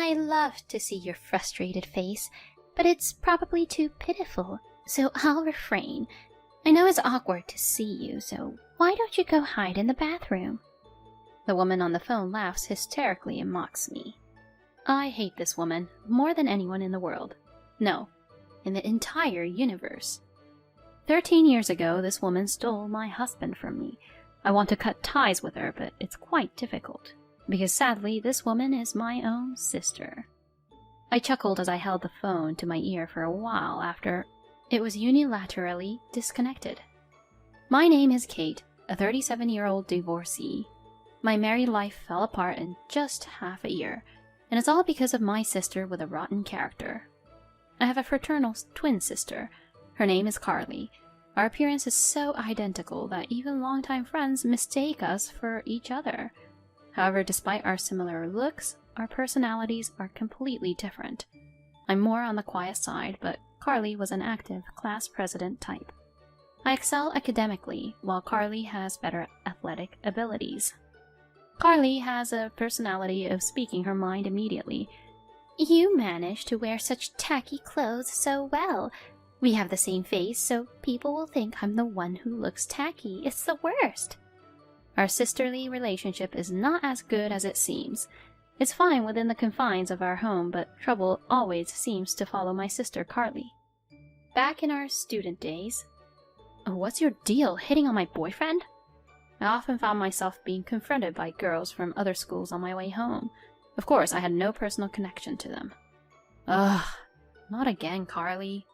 I love to see your frustrated face, but it's probably too pitiful, so I'll refrain. I know it's awkward to see you, so why don't you go hide in the bathroom? The woman on the phone laughs hysterically and mocks me. I hate this woman more than anyone in the world. No, in the entire universe. 13 years ago, this woman stole my husband from me. I want to cut ties with her, but it's quite difficult, because sadly, this woman is my own sister. I chuckled as I held the phone to my ear for a while after it was unilaterally disconnected. My name is Kate, a 37-year-old divorcee. My married life fell apart in just half a year, and it's all because of my sister with a rotten character. I have a fraternal twin sister. Her name is Carly. Our appearance is so identical that even longtime friends mistake us for each other. However, despite our similar looks, our personalities are completely different. I'm more on the quiet side, but Carly was an active class president type. I excel academically, while Carly has better athletic abilities. Carly has a personality of speaking her mind immediately. You manage to wear such tacky clothes so well. We have the same face, so people will think I'm the one who looks tacky. It's the worst. Our sisterly relationship is not as good as it seems. It's fine within the confines of our home, but trouble always seems to follow my sister Carly. Back in our student days... Oh, what's your deal, hitting on my boyfriend? I often found myself being confronted by girls from other schools on my way home. Of course, I had no personal connection to them. Ugh, not again, Carly.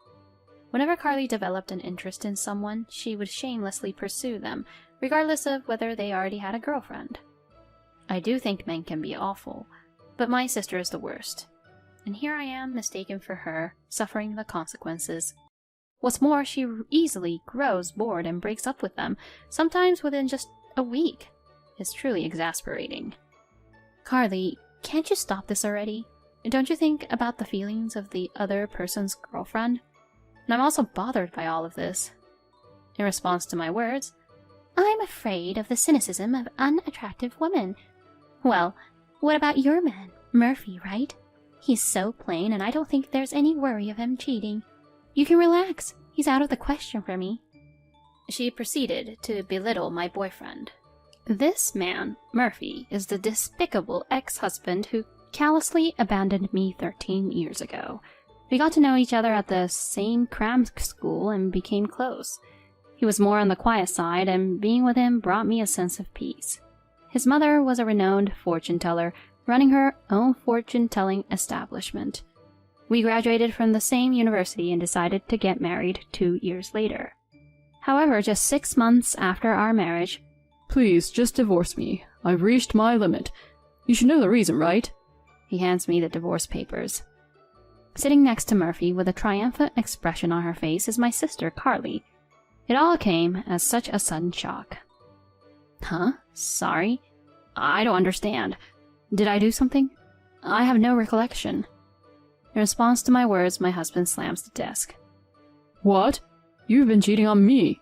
Whenever Carly developed an interest in someone, she would shamelessly pursue them, regardless of whether they already had a girlfriend. I do think men can be awful, but my sister is the worst. And here I am, mistaken for her, suffering the consequences. What's more, she easily grows bored and breaks up with them, sometimes within just a week. It's truly exasperating. Carly, can't you stop this already? Don't you think about the feelings of the other person's girlfriend? And I'm also bothered by all of this. In response to my words, I'm afraid of the cynicism of unattractive women. Well, what about your man, Murphy, right? He's so plain, and I don't think there's any worry of him cheating. You can relax. He's out of the question for me. She proceeded to belittle my boyfriend. This man, Murphy, is the despicable ex-husband who callously abandoned me 13 years ago. We got to know each other at the same cram school and became close. He was more on the quiet side, and being with him brought me a sense of peace. His mother was a renowned fortune teller, running her own fortune-telling establishment. We graduated from the same university and decided to get married 2 years later. However, just 6 months after our marriage... Please, just divorce me. I've reached my limit. You should know the reason, right? He hands me the divorce papers. Sitting next to Murphy with a triumphant expression on her face is my sister, Carly. It all came as such a sudden shock. Huh? Sorry? I don't understand. Did I do something? I have no recollection. In response to my words, my husband slams the desk. What? You've been cheating on me.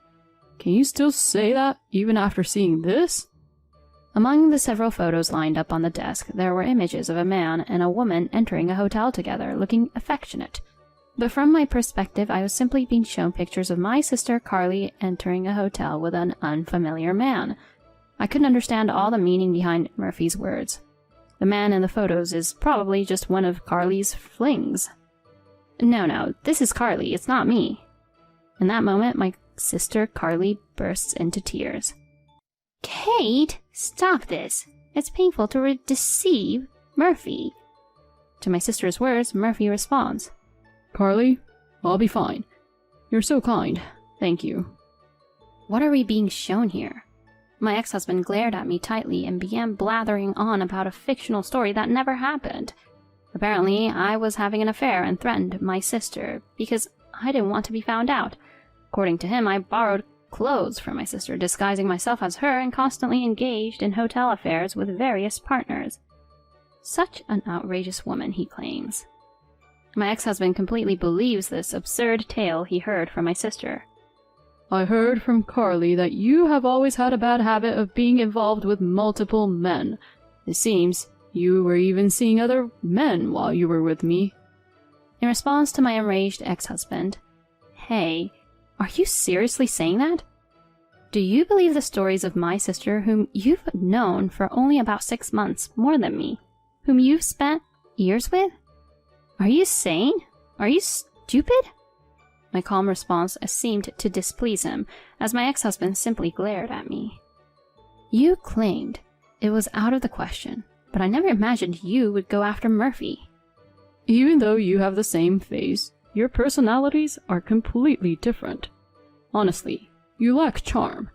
Can you still say that, even after seeing this? Among the several photos lined up on the desk, there were images of a man and a woman entering a hotel together, looking affectionate. But from my perspective, I was simply being shown pictures of my sister Carly entering a hotel with an unfamiliar man. I couldn't understand all the meaning behind Murphy's words. The man in the photos is probably just one of Carly's flings. No, this is Carly, it's not me. In that moment, my sister Carly bursts into tears. Kate, stop this. It's painful to deceive Murphy. To my sister's words, Murphy responds. Carly, I'll be fine. You're so kind. Thank you. What are we being shown here? My ex-husband glared at me tightly and began blathering on about a fictional story that never happened. Apparently, I was having an affair and threatened my sister because I didn't want to be found out. According to him, I borrowed clothes from my sister, disguising myself as her and constantly engaged in hotel affairs with various partners. Such an outrageous woman, he claims. My ex-husband completely believes this absurd tale he heard from my sister. I heard from Carly that you have always had a bad habit of being involved with multiple men. It seems You were even seeing other men while you were with me. In response to my enraged ex-husband, "Hey, are you seriously saying that? Do you believe the stories of my sister, whom you've known for only about 6 months more than me, whom you've spent years with? Are you sane? Are you stupid?" My calm response seemed to displease him, as my ex-husband simply glared at me. "You claimed it was out of the question, but I never imagined you would go after Murphy." Even though you have the same face, your personalities are completely different. Honestly, you lack charm.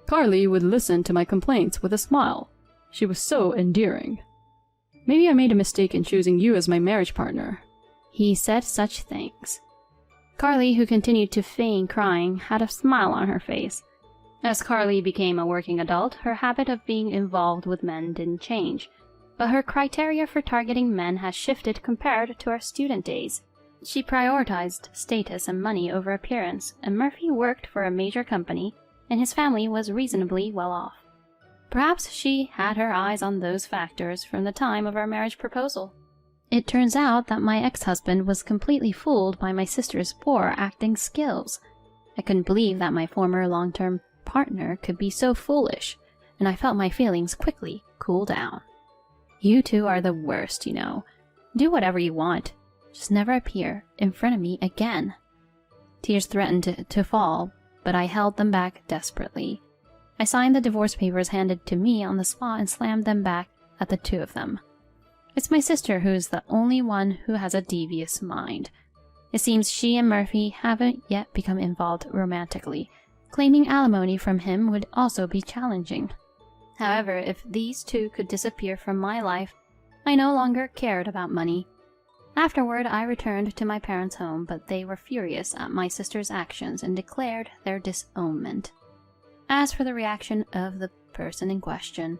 Carly would listen to my complaints with a smile. She was so endearing. Maybe I made a mistake in choosing you as my marriage partner. He said such things. Carly, who continued to feign crying, had a smile on her face. As Carly became a working adult, her habit of being involved with men didn't change, but her criteria for targeting men has shifted compared to our student days. She prioritized status and money over appearance, and Murphy worked for a major company, and his family was reasonably well off. Perhaps she had her eyes on those factors from the time of our marriage proposal. It turns out that my ex-husband was completely fooled by my sister's poor acting skills. I couldn't believe that my former long-term partner could be so foolish, and I felt my feelings quickly cool down. "You two are the worst, you know. Do whatever you want. Just never appear in front of me again." Tears threatened to fall, but I held them back desperately. I signed the divorce papers handed to me on the spot and slammed them back at the two of them. It's my sister who is the only one who has a devious mind. It seems she and Murphy haven't yet become involved romantically. Claiming alimony from him would also be challenging. However, if these two could disappear from my life, I no longer cared about money. Afterward, I returned to my parents' home, but they were furious at my sister's actions and declared their disownment. As for the reaction of the person in question,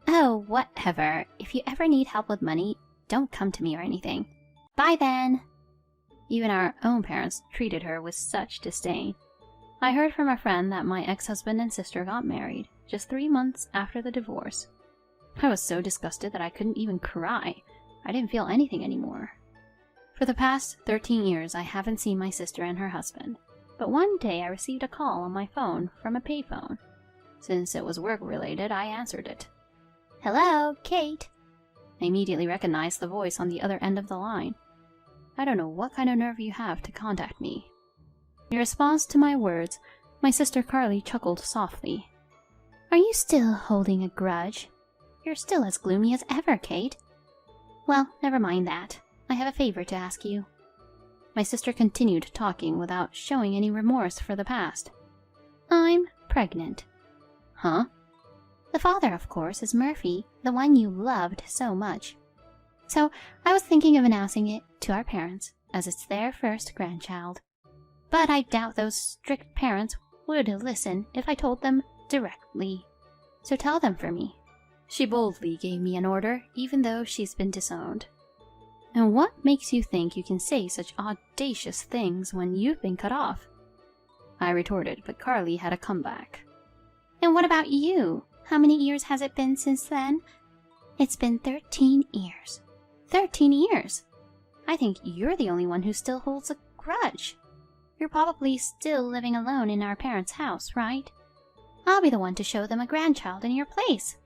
"Oh, whatever. If you ever need help with money, don't come to me or anything. Bye then." Even our own parents treated her with such disdain. I heard from a friend that my ex-husband and sister got married just 3 months after the divorce. I was so disgusted that I couldn't even cry. I didn't feel anything anymore. For the past 13 years, I haven't seen my sister and her husband, but one day I received a call on my phone from a payphone. Since it was work-related, I answered it. "Hello, Kate." I immediately recognized the voice on the other end of the line. "I don't know what kind of nerve you have to contact me." In response to my words, my sister Carly chuckled softly. "Are you still holding a grudge? You're still as gloomy as ever, Kate. Well, never mind that. I have a favor to ask you." My sister continued talking without showing any remorse for the past. "I'm pregnant." "Huh?" "The father, of course, is Murphy, the one you loved so much. So I was thinking of announcing it to our parents, as it's their first grandchild. But I doubt those strict parents would listen if I told them directly. So tell them for me." She boldly gave me an order, even though she's been disowned. "And what makes you think you can say such audacious things when you've been cut off?" I retorted, but Carly had a comeback. "And what about you? How many years has it been since then?" "It's been 13 years. 13 years! I think you're the only one who still holds a grudge. You're probably still living alone in our parents' house, right? I'll be the one to show them a grandchild in your place."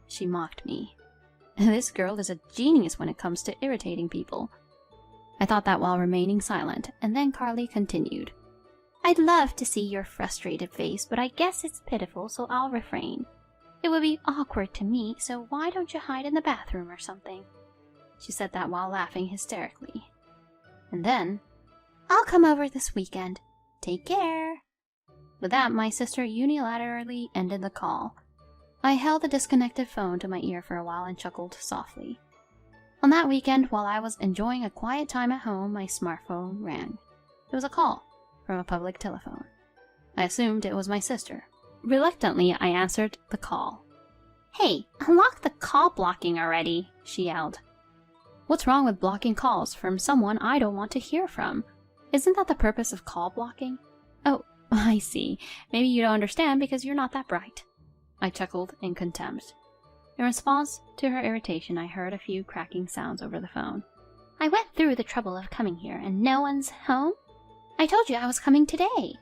She mocked me. This girl is a genius when it comes to irritating people. I thought that while remaining silent, and then Carly continued. "I'd love to see your frustrated face, but I guess it's pitiful, so I'll refrain. It would be awkward to meet, so why don't you hide in the bathroom or something?" She said that while laughing hysterically. And then, "I'll come over this weekend. Take care." With that, my sister unilaterally ended the call. I held the disconnected phone to my ear for a while and chuckled softly. On that weekend, while I was enjoying a quiet time at home, my smartphone rang. It was a call from a public telephone. I assumed it was my sister. Reluctantly, I answered the call. "Hey, unlock the call blocking already," she yelled. What's wrong with blocking calls from someone I don't want to hear from? Isn't that the purpose of call blocking? Oh, I see. Maybe you don't understand because you're not that bright. I chuckled in contempt. In response to her irritation, I heard a few cracking sounds over the phone. I went through the trouble of coming here, and no one's home? I told you I was coming today.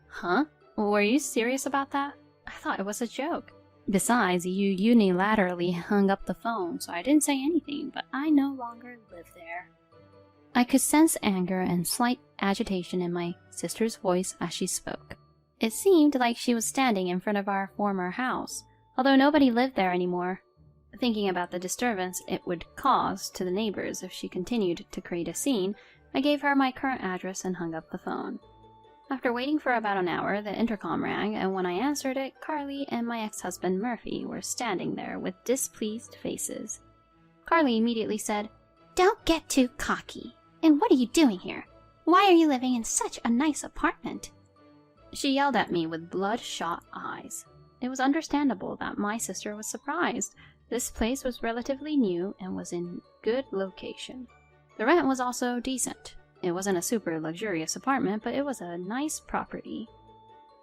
Huh? Were you serious about that? I thought it was a joke. Besides, you unilaterally hung up the phone, so I didn't say anything, but I no longer live there. I could sense anger and slight agitation in my sister's voice as she spoke. It seemed like she was standing in front of our former house, although nobody lived there anymore. Thinking about the disturbance it would cause to the neighbors if she continued to create a scene, I gave her my current address and hung up the phone. After waiting for about an hour, the intercom rang, and when I answered it, Carly and my ex-husband Murphy were standing there with displeased faces. Carly immediately said, "Don't get too cocky. And what are you doing here? Why are you living in such a nice apartment?" She yelled at me with bloodshot eyes. It was understandable that my sister was surprised. This place was relatively new and was in good location. The rent was also decent. It wasn't a super luxurious apartment, but it was a nice property.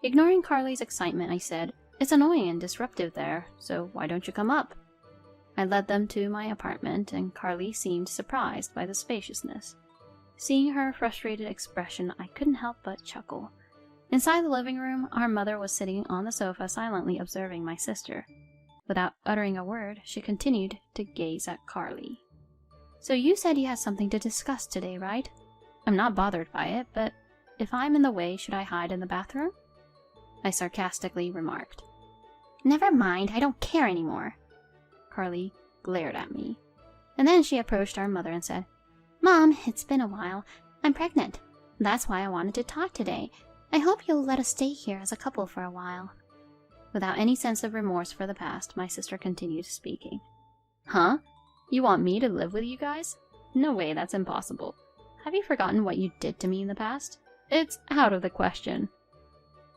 Ignoring Carly's excitement, I said, "It's annoying and disruptive there, so why don't you come up?" I led them to my apartment, and Carly seemed surprised by the spaciousness. Seeing her frustrated expression, I couldn't help but chuckle. Inside the living room, our mother was sitting on the sofa silently observing my sister. Without uttering a word, she continued to gaze at Carly. "So you said you had something to discuss today, right? I'm not bothered by it, but if I'm in the way, should I hide in the bathroom?" I sarcastically remarked. "Never mind, I don't care anymore." Carly glared at me. And then she approached our mother and said, "Mom, it's been a while. I'm pregnant. That's why I wanted to talk today. I hope you'll let us stay here as a couple for a while." Without any sense of remorse for the past, my sister continued speaking. "Huh? You want me to live with you guys? No way, that's impossible. Have you forgotten what you did to me in the past? It's out of the question."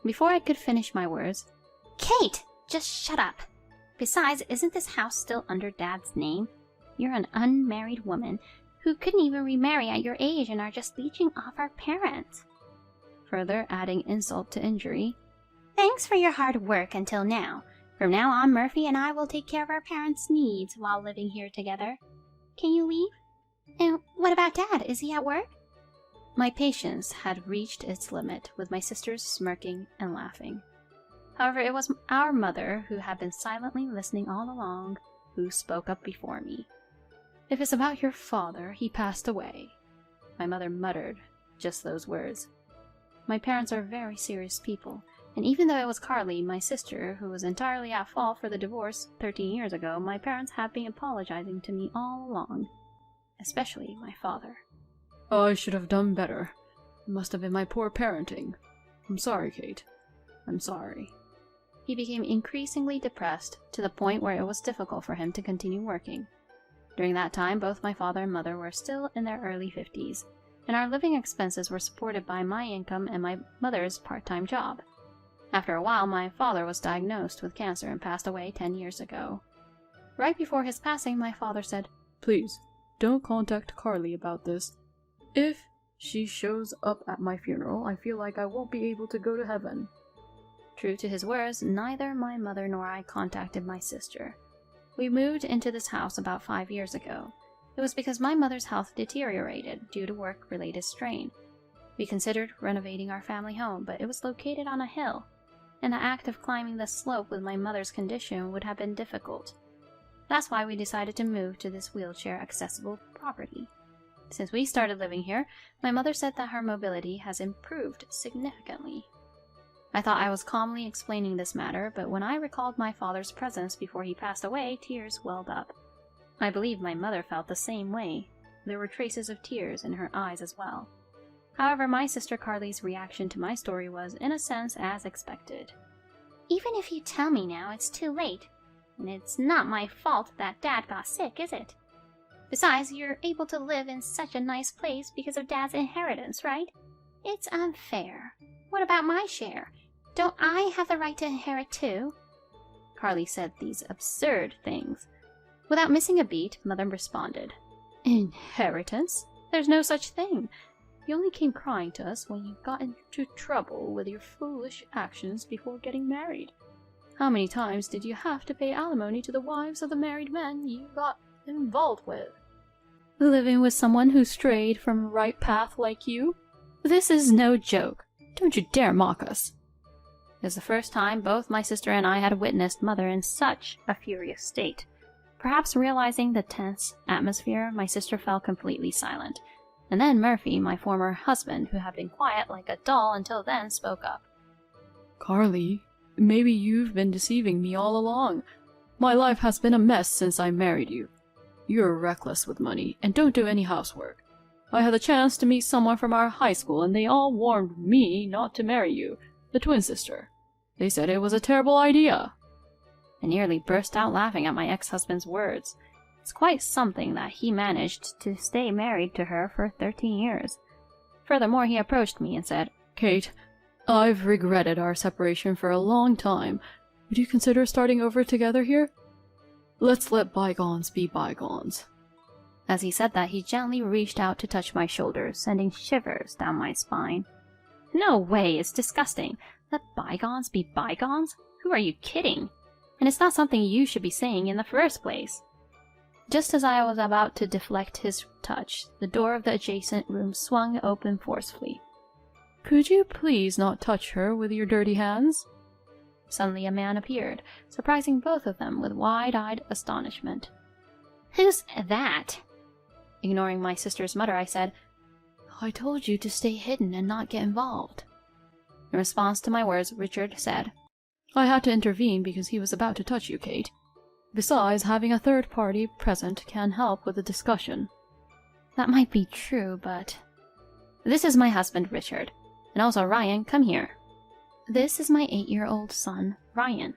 Before I could finish my words, "Kate, just shut up. Besides, isn't this house still under Dad's name? You're an unmarried woman who couldn't even remarry at your age and are just leeching off our parents." Further adding insult to injury, "Thanks for your hard work until now. From now on, Murphy and I will take care of our parents' needs while living here together. Can you leave? And what about Dad? Is he at work?" My patience had reached its limit, with my sisters smirking and laughing. However, it was our mother, who had been silently listening all along, who spoke up before me. "If it's about your father, he passed away." My mother muttered just those words. My parents are very serious people, and even though it was Carly, my sister, who was entirely at fault for the divorce 13 years ago, my parents have been apologizing to me all along. Especially my father. "I should have done better. It must have been my poor parenting. I'm sorry, Kate. I'm sorry." He became increasingly depressed, to the point where it was difficult for him to continue working. During that time, both my father and mother were still in their early 50s, and our living expenses were supported by my income and my mother's part-time job. After a while, my father was diagnosed with cancer and passed away 10 years ago. Right before his passing, my father said, "Please, don't contact Carly about this. If she shows up at my funeral, I feel like I won't be able to go to heaven." True to his words, neither my mother nor I contacted my sister. We moved into this house about 5 years ago. It was because my mother's health deteriorated due to work-related strain. We considered renovating our family home, but it was located on a hill, and the act of climbing the slope with my mother's condition would have been difficult. That's why we decided to move to this wheelchair-accessible property. Since we started living here, my mother said that her mobility has improved significantly. I thought I was calmly explaining this matter, but when I recalled my father's presence before he passed away, tears welled up. I believe my mother felt the same way. There were traces of tears in her eyes as well. However, my sister Carly's reaction to my story was, in a sense, as expected. "Even if you tell me now, it's too late. And it's not my fault that Dad got sick, is it? Besides, you're able to live in such a nice place because of Dad's inheritance, right? It's unfair. What about my share? Don't I have the right to inherit too?" Carly said these absurd things. Without missing a beat, Mother responded, "Inheritance? There's no such thing. You only came crying to us when you got into trouble with your foolish actions before getting married. How many times did you have to pay alimony to the wives of the married men you got involved with? Living with someone who strayed from a right path like you? This is no joke. Don't you dare mock us. It was the first time both my sister and I had witnessed Mother in such a furious state. Perhaps realizing the tense atmosphere, my sister fell completely silent. And then Murphy, my former husband, who had been quiet like a doll until then, spoke up. Carly, maybe you've been deceiving me all along. My life has been a mess since I married you. You're reckless with money and don't do any housework. I had the chance to meet someone from our high school and they all warned me not to marry you, the twin sister. They said it was a terrible idea. I nearly burst out laughing at my ex-husband's words. It's quite something that he managed to stay married to her for 13 years. Furthermore, he approached me and said, Kate, I've regretted our separation for a long time. Would you consider starting over together here? Let's let bygones be bygones. As he said that, he gently reached out to touch my shoulders, sending shivers down my spine. No way, it's disgusting. Let bygones be bygones? Who are you kidding? And it's not something you should be saying in the first place. Just as I was about to deflect his touch, the door of the adjacent room swung open forcefully. Could you please not touch her with your dirty hands? Suddenly a man appeared, surprising both of them with wide-eyed astonishment. Who's that? Ignoring my sister's mutter, I said, I told you to stay hidden and not get involved. In response to my words, Richard said, I had to intervene because he was about to touch you, Kate. Besides, having a third party present can help with the discussion. That might be true, but... This is my husband, Richard. And also, Ryan, come here. This is my 8-year-old son, Ryan.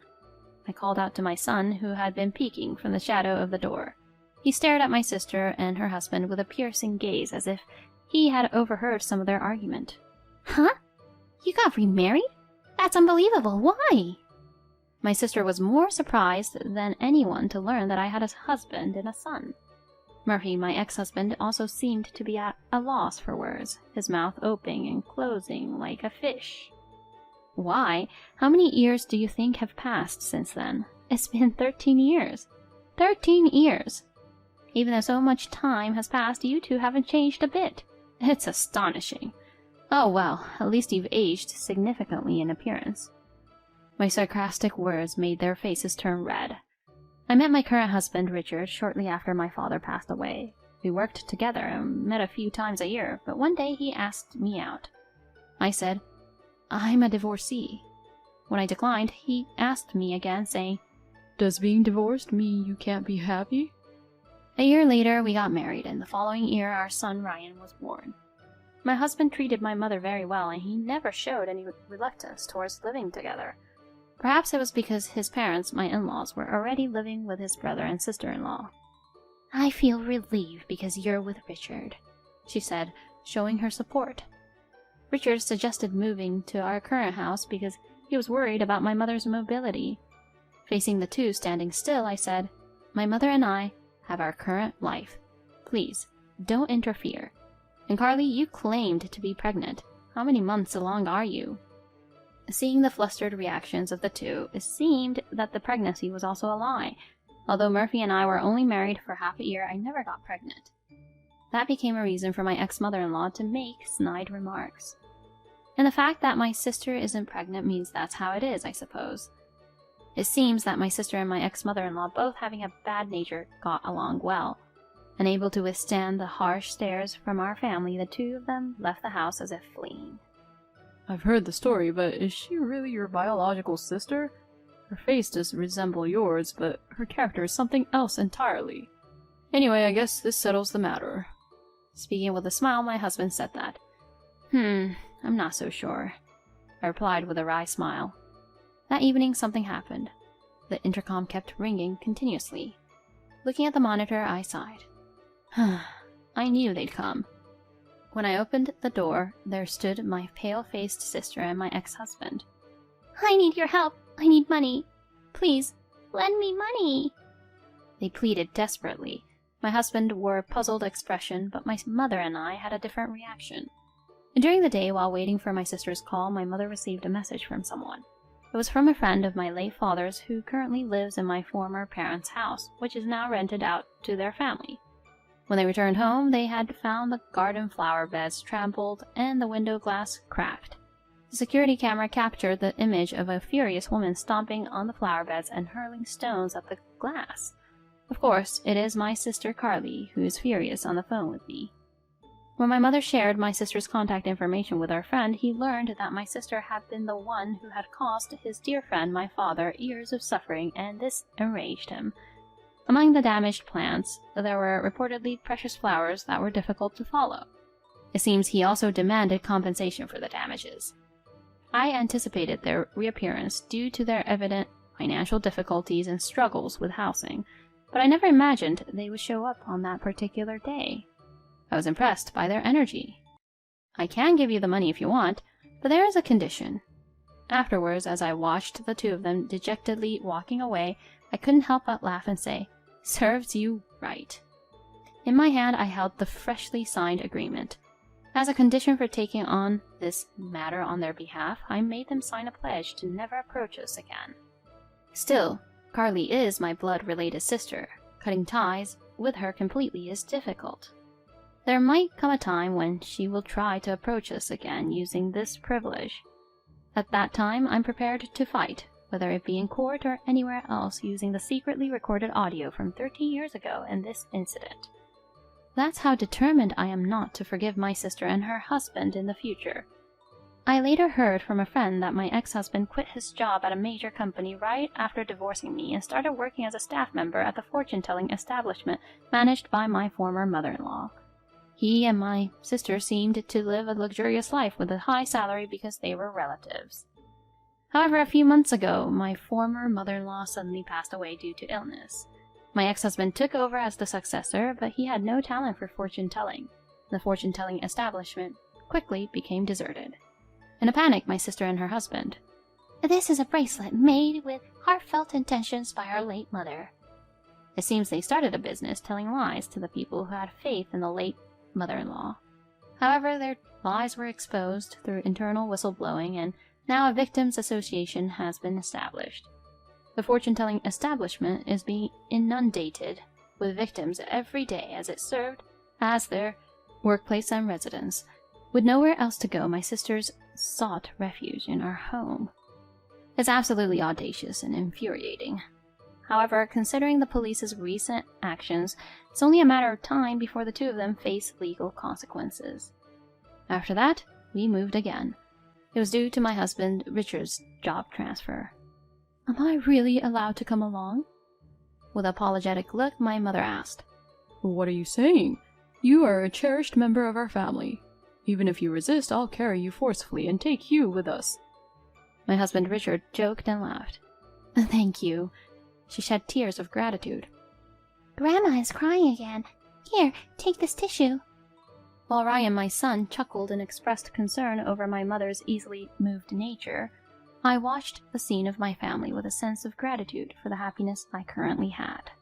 I called out to my son, who had been peeking from the shadow of the door. He stared at my sister and her husband with a piercing gaze, as if he had overheard some of their argument. Huh? You got remarried? That's unbelievable. Why? My sister was more surprised than anyone to learn that I had a husband and a son. Murphy, my ex-husband, also seemed to be at a loss for words, his mouth opening and closing like a fish. Why? How many years do you think have passed since then? It's been 13 years. 13 years! Even though so much time has passed, you two haven't changed a bit. It's astonishing. Oh well, at least you've aged significantly in appearance. My sarcastic words made their faces turn red. I met my current husband, Richard, shortly after my father passed away. We worked together and met a few times a year, but one day he asked me out. I said, I'm a divorcee. When I declined, he asked me again, saying, Does being divorced mean you can't be happy? A year later, we got married, and the following year our son Ryan was born. My husband treated my mother very well, and he never showed any reluctance towards living together. Perhaps it was because his parents, my in-laws, were already living with his brother and sister-in-law. I feel relieved because you're with Richard, she said, showing her support. Richard suggested moving to our current house because he was worried about my mother's mobility. Facing the two standing still, I said, My mother and I have our current life. Please, don't interfere. And Carly, you claimed to be pregnant. How many months along are you? Seeing the flustered reactions of the two, it seemed that the pregnancy was also a lie. Although Murphy and I were only married for half a year, I never got pregnant. That became a reason for my ex-mother-in-law to make snide remarks. And the fact that my sister isn't pregnant means that's how it is, I suppose. It seems that my sister and my ex-mother-in-law, both having a bad nature, got along well. Unable to withstand the harsh stares from our family, the two of them left the house as if fleeing. I've heard the story, but is she really your biological sister? Her face does resemble yours, but her character is something else entirely. Anyway, I guess this settles the matter. Speaking with a smile, my husband said that. I'm not so sure, I replied with a wry smile. That evening, something happened. The intercom kept ringing continuously. Looking at the monitor, I sighed. I knew they'd come. When I opened the door, there stood my pale-faced sister and my ex-husband. I need your help. I need money. Please, lend me money. They pleaded desperately. My husband wore a puzzled expression, but my mother and I had a different reaction. During the day, while waiting for my sister's call, my mother received a message from someone. It was from a friend of my late father's who currently lives in my former parents' house, which is now rented out to their family. When they returned home, they had found the garden flower beds trampled and the window glass cracked. The security camera captured the image of a furious woman stomping on the flower beds and hurling stones at the glass. Of course, it is my sister Carly who is furious on the phone with me. When my mother shared my sister's contact information with our friend, he learned that my sister had been the one who had caused his dear friend, my father, years of suffering, and this enraged him. Among the damaged plants, there were reportedly precious flowers that were difficult to follow. It seems he also demanded compensation for the damages. I anticipated their reappearance due to their evident financial difficulties and struggles with housing, but I never imagined they would show up on that particular day. I was impressed by their energy. I can give you the money if you want, but there is a condition. Afterwards, as I watched the two of them dejectedly walking away, I couldn't help but laugh and say, "Serves you right." In my hand, I held the freshly signed agreement. As a condition for taking on this matter on their behalf, I made them sign a pledge to never approach us again. Still, Carly is my blood-related sister. Cutting ties with her completely is difficult. There might come a time when she will try to approach us again using this privilege. At that time, I'm prepared to fight, whether it be in court or anywhere else, using the secretly recorded audio from 13 years ago in this incident. That's how determined I am not to forgive my sister and her husband in the future. I later heard from a friend that my ex-husband quit his job at a major company right after divorcing me and started working as a staff member at the fortune-telling establishment managed by my former mother-in-law. He and my sister seemed to live a luxurious life with a high salary because they were relatives. However, a few months ago, my former mother-in-law suddenly passed away due to illness. My ex-husband took over as the successor, but he had no talent for fortune-telling. The fortune-telling establishment quickly became deserted. In a panic, my sister and her husband. "This is a bracelet made with heartfelt intentions by our late mother." It seems they started a business telling lies to the people who had faith in the late mother-in-law. However, their lies were exposed through internal whistleblowing, and now a victims association has been established. The fortune-telling establishment is being inundated with victims every day as it served as their workplace and residence. With nowhere else to go, my sisters sought refuge in our home. It's absolutely audacious and infuriating. However, considering the police's recent actions, it's only a matter of time before the two of them face legal consequences. After that, we moved again. It was due to my husband Richard's job transfer. "Am I really allowed to come along?" With an apologetic look, my mother asked. "What are you saying? You are a cherished member of our family. Even if you resist, I'll carry you forcefully and take you with us." My husband Richard joked and laughed. "Thank you." She shed tears of gratitude. "Grandma is crying again. Here, take this tissue." While Ryan, my son, chuckled and expressed concern over my mother's easily moved nature, I watched the scene of my family with a sense of gratitude for the happiness I currently had.